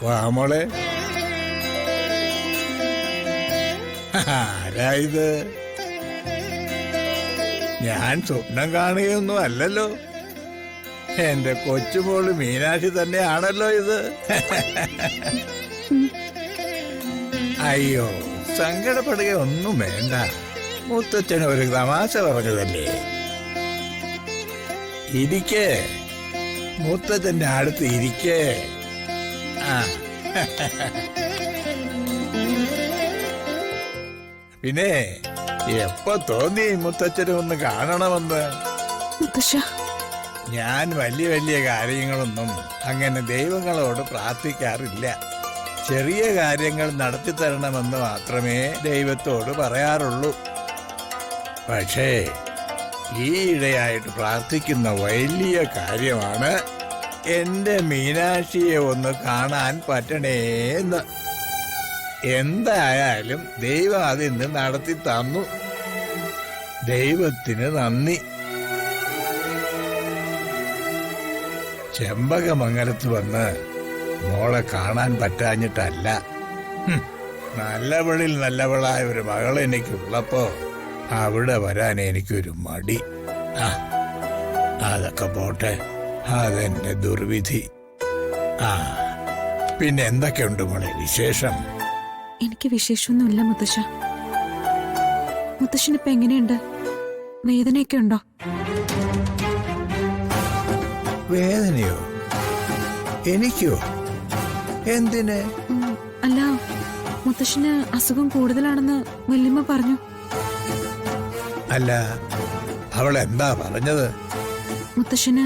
വാമോളെ. ആരായത്? ഞാൻ സ്വപ്നം കാണുകയൊന്നും അല്ലല്ലോ. എന്റെ കൊച്ചുമോള് മീനാക്ഷി തന്നെയാണല്ലോ ഇത്. അയ്യോ, സങ്കടപ്പെടുക ഒന്നും വേണ്ട. മുത്തച്ഛൻ ഒരു തമാശ പറഞ്ഞതല്ലേ. ഇരിക്കേ, മുത്തച്ഛന്റെ അടുത്ത് ഇരിക്കേ. പിന്നെ എപ്പോ തോന്നി മുത്തച്ഛനെ ഒന്ന് കാണണമെന്ന്? ഞാൻ വലിയ വലിയ കാര്യങ്ങളൊന്നും അങ്ങനെ ദൈവങ്ങളോട് പ്രാർത്ഥിക്കാറില്ല. ചെറിയ കാര്യങ്ങൾ നടത്തി തരണമെന്ന് മാത്രമേ ദൈവത്തോട് പറയാറുള്ളൂ. പക്ഷേ ഈയിടെയായിട്ട് പ്രാർത്ഥിക്കുന്ന വലിയ കാര്യമാണ് എന്റെ മീനാക്ഷിയെ ഒന്ന് കാണാൻ പറ്റണേന്ന്. എന്തായാലും ദൈവം അതിന്ന് നടത്തി തന്നു. ദൈവത്തിന് നന്ദി. ചെമ്പകമംഗലത്ത് വന്ന് മോളെ കാണാൻ പറ്റാഞ്ഞിട്ടല്ല. നല്ലവളിൽ നല്ലവളായ ഒരു മകൾ എനിക്കുള്ളപ്പോ അവിടെ വരാൻ എനിക്കൊരു മടി. അതൊക്കെ പോട്ടെ, അതെന്റെ ദുർവിധി. പിന്നെ എന്തൊക്കെയുണ്ട് മോളെ വിശേഷം? എനിക്ക് വിശേഷമൊന്നുമില്ല മുത്തശ്ശ. മുത്തശ്ശനിപ്പോ എങ്ങനെയുണ്ട്? വേദനയൊക്കെ ഉണ്ടോ? വേദനയോ? എനിക്കോ? എന്തിന്? അല്ല, മുത്തശ്ശന് അസുഖം കൂടുതലാണെന്ന് വല്യമ്മ പറഞ്ഞു. അല്ല, അവൾ എന്താ പറഞ്ഞത്? മുത്തശ്ശന്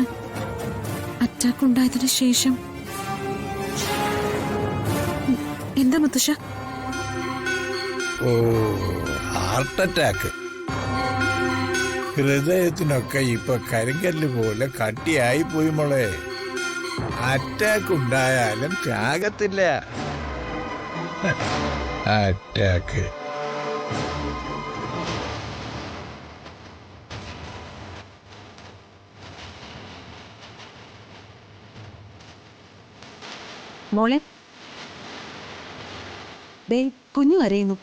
അറ്റാക്ക് ഉണ്ടായതിനു ശേഷം. എന്താ മുത്തശ്ശ? ഓ, ഹാർട്ട് അറ്റാക്ക്. ഹൃദയത്തിനൊക്കെ ഇപ്പൊ കരിങ്കല്ല് പോലെ കട്ടിയായി പോയി മോളെ. അറ്റാക്ക് ഉണ്ടായാലും ചാകത്തില്ല. അറ്റാക്ക്. മോളെ, കുഞ്ഞു കരയുന്നു.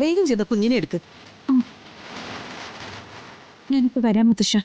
വേഗം ചെയ്ത കുഞ്ഞിനെ എടുക്ക്. ഞാനിപ്പോ വരാം മുത്തശ്ശ.